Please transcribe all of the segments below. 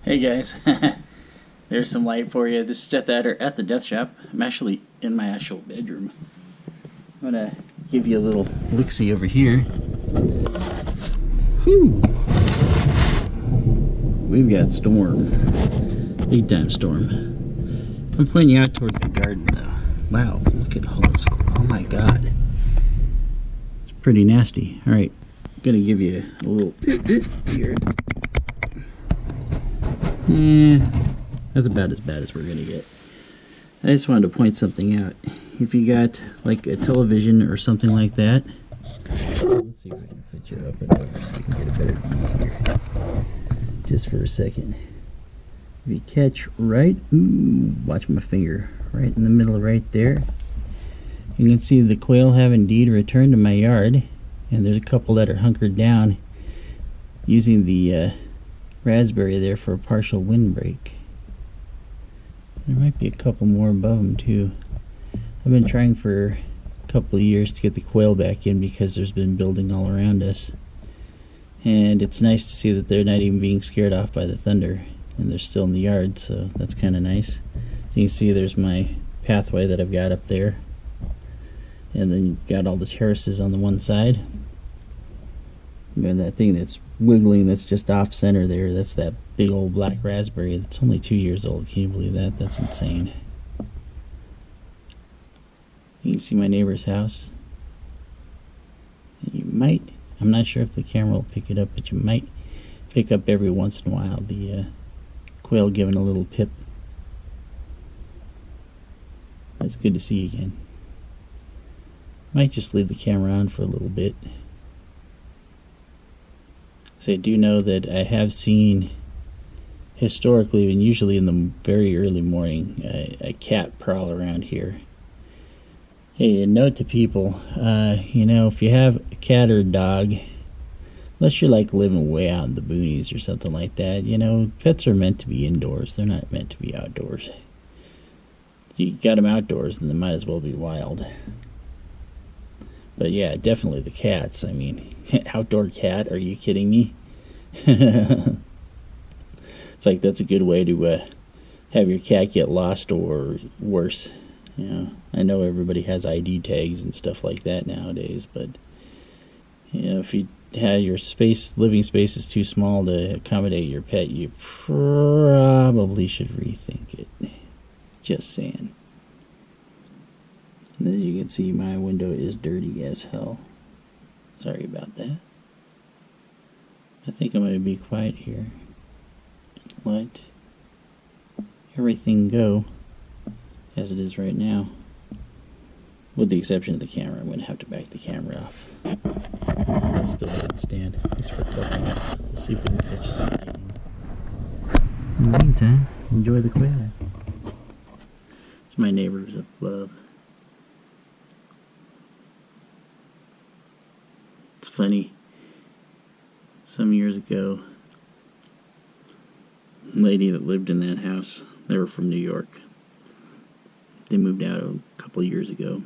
Hey guys, there's some light for you. This is dethaddr at the death shop. I'm actually in my actual bedroom. I'm gonna give you a little look-see over here. Whew! We've got storm, big time storm. I'm pointing you out towards the garden though. Wow, look at all those. Oh my god, it's pretty nasty. All right, I'm gonna give you a little here. That's about as bad as we're gonna get. I just wanted to point something out. If you got like a television or something like that, let's see if we can fit you up and over so you can get a better view here. Just for a second. If you catch right, watch my finger, right in the middle right there, you can see the quail have indeed returned to my yard, and there's a couple that are hunkered down using the raspberry there for a partial windbreak. There might be a couple more above them too. I've been trying for a couple of years to get the quail back in because there's been building all around us, and it's nice to see that they're not even being scared off by the thunder and they're still in the yard, so that's kind of nice. You can see there's my pathway that I've got up there, and then you've got all the terraces on the one side. And that thing that's wiggling that's just off center there, that's that big old black raspberry that's only 2 years old. Can you believe that? That's insane. You can see my neighbor's house. You might, I'm not sure if the camera will pick it up, but you might pick up every once in a while the quail giving a little pip. It's good to see you again. Might just leave the camera on for a little bit. So I do know that I have seen historically, and usually in the very early morning, a cat prowl around here. Hey, a note to people, you know, if you have a cat or a dog, unless you're like living way out in the boonies or something like that, you know, pets are meant to be indoors. They're not meant to be outdoors. You got them outdoors, then they might as well be wild. But yeah, definitely the cats. I mean, outdoor cat, are you kidding me? It's like that's a good way to have your cat get lost or worse. You know, I know everybody has ID tags and stuff like that nowadays, but you know, if you have your living space is too small to accommodate your pet, you probably should rethink it. Just saying. And as you can see, my window is dirty as hell. Sorry about that. I think I'm going to be quiet here. Let everything go as it is right now. With the exception of the camera. I'm going to have to back the camera off. I'll still let it stand, at least for a couple minutes. We'll see if we can catch some lightning. In the meantime, enjoy the quail. It's my neighbors up above. It's funny. Some years ago, a lady that lived in that house, they were from New York. They moved out a couple years ago.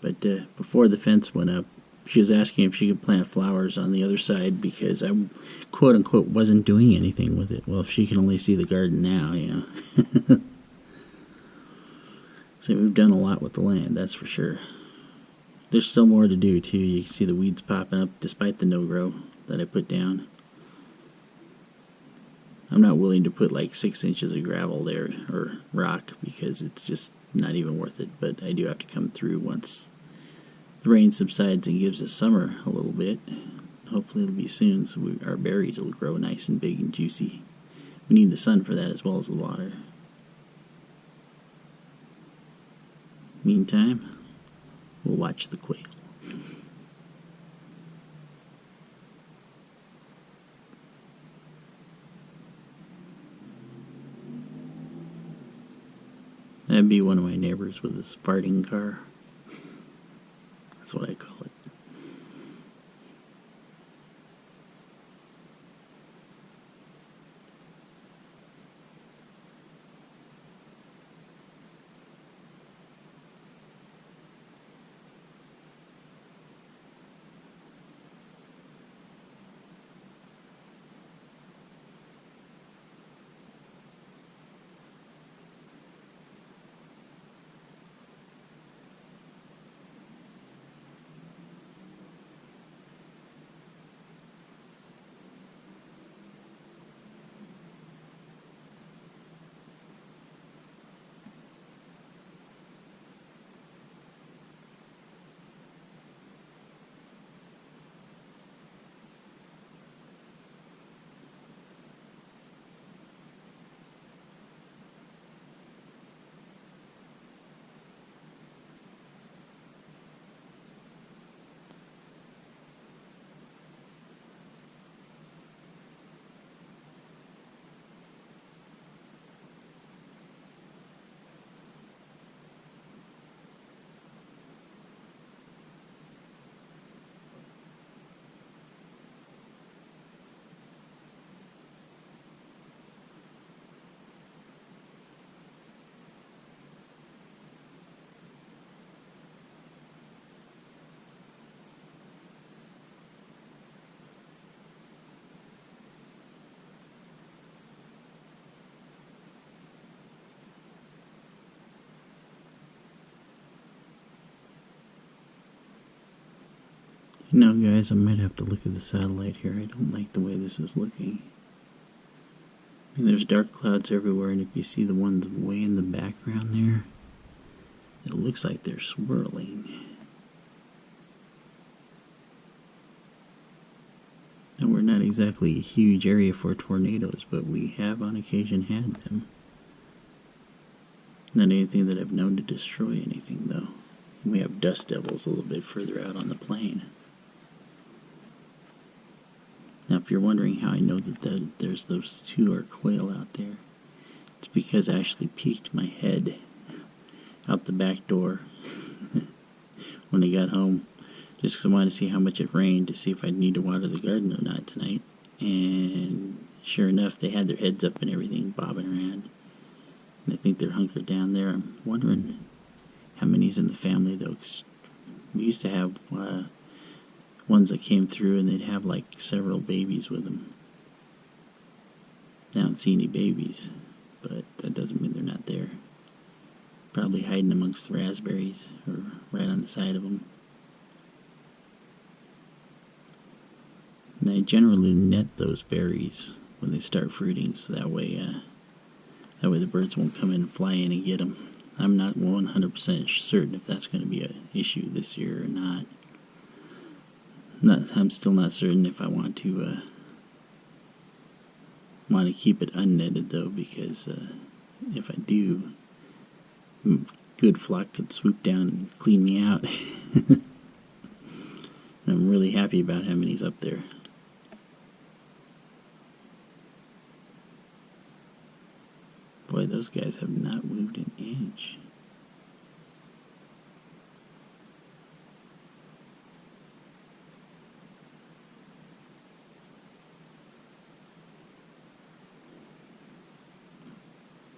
But before the fence went up, she was asking if she could plant flowers on the other side because I, quote unquote, wasn't doing anything with it. Well, if she can only see the garden now, you know. So we've done a lot with the land, that's for sure. There's still more to do, too. You can see the weeds popping up despite the no-grow that I put down. I'm not willing to put like 6 inches of gravel there, or rock, because it's just not even worth it. But I do have to come through once the rain subsides and gives us summer a little bit. Hopefully it'll be soon, so our berries will grow nice and big and juicy. We need the sun for that as well as the water. Meantime, we'll watch the quail. That'd be one of my neighbors with his farting car. That's what I call it. You know, guys, I might have to look at the satellite here. I don't like the way this is looking. I mean, there's dark clouds everywhere, and if you see the ones way in the background there, it looks like they're swirling. And we're not exactly a huge area for tornadoes, but we have on occasion had them. Not anything that I've known to destroy anything, though. We have dust devils a little bit further out on the plain. Now, if you're wondering how I know that there's those two are quail out there, it's because I actually peeked my head out the back door when I got home, just because I wanted to see how much it rained, to see if I'd need to water the garden or not tonight. And sure enough, they had their heads up and everything, bobbing around. And I think they're hunkered down there. I'm wondering how many's in the family, though, 'cause we used to have ones that came through and they'd have like several babies with them. I don't see any babies, but that doesn't mean they're not there. Probably hiding amongst the raspberries or right on the side of them. And I generally net those berries when they start fruiting, so that way the birds won't come in and fly in and get them. I'm not 100% certain if that's going to be an issue this year or not. I'm still not certain if I want to keep it unnetted, though, because if I do, good flock could swoop down and clean me out. I'm really happy about how many's up there. Boy, those guys have not moved an inch.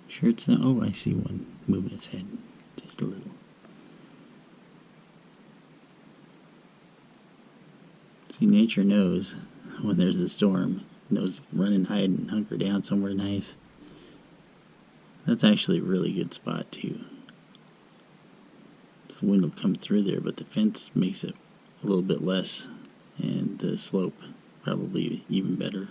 Sure it's not. Oh, I see one moving its head just a little. See, nature knows when there's a storm. Knows run and hide and hunker down somewhere nice. That's actually a really good spot too. The wind will come through there, but the fence makes it a little bit less, and the slope probably even better.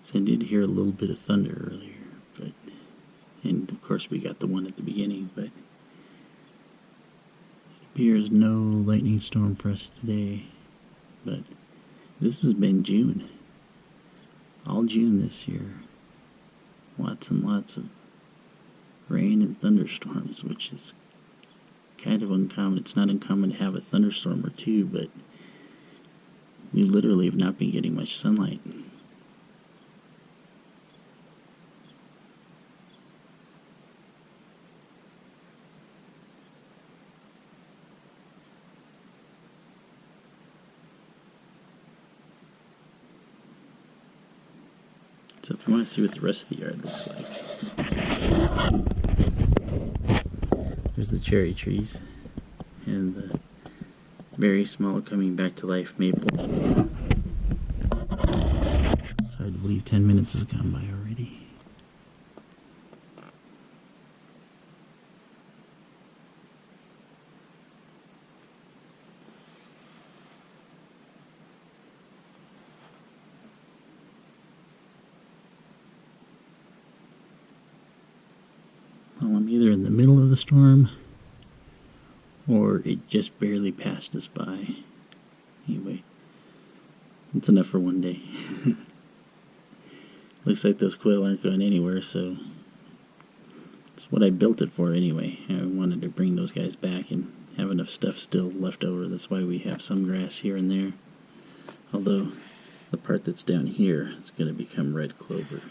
So I did hear a little bit of thunder earlier, and of course we got the one at the beginning, but it appears no lightning storm for us today. But this has been June. All June this year. Lots and lots of rain and thunderstorms, which is kind of uncommon. It's not uncommon to have a thunderstorm or two, but we literally have not been getting much sunlight. So if you want to see what the rest of the yard looks like, there's the cherry trees and the very small coming back to life maple. It's hard to believe 10 minutes has gone by already. Well, I'm either in the middle of the storm or it just barely passed us by. Anyway, it's enough for one day. Looks like those quail aren't going anywhere, so it's what I built it for anyway. I wanted to bring those guys back and have enough stuff still left over. That's why we have some grass here and there. Although the part that's down here is going to become red clover,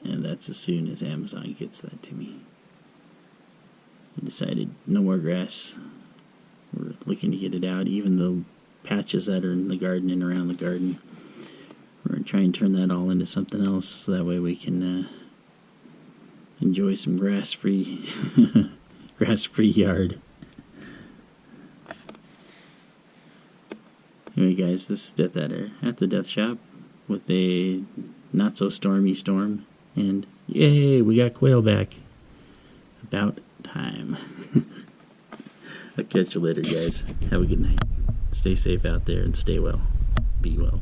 and that's as soon as Amazon gets that to me. We decided no more grass. We're looking to get it out, even the patches that are in the garden and around the garden. We're going to try and turn that all into something else, so that way we can enjoy some grass-free yard. Anyway, guys, this is dethaddr at the Death Shop with a not so stormy storm. And yay, we got Quail back. About time. I'll catch you later, guys. Have a good night. Stay safe out there and stay well. Be well.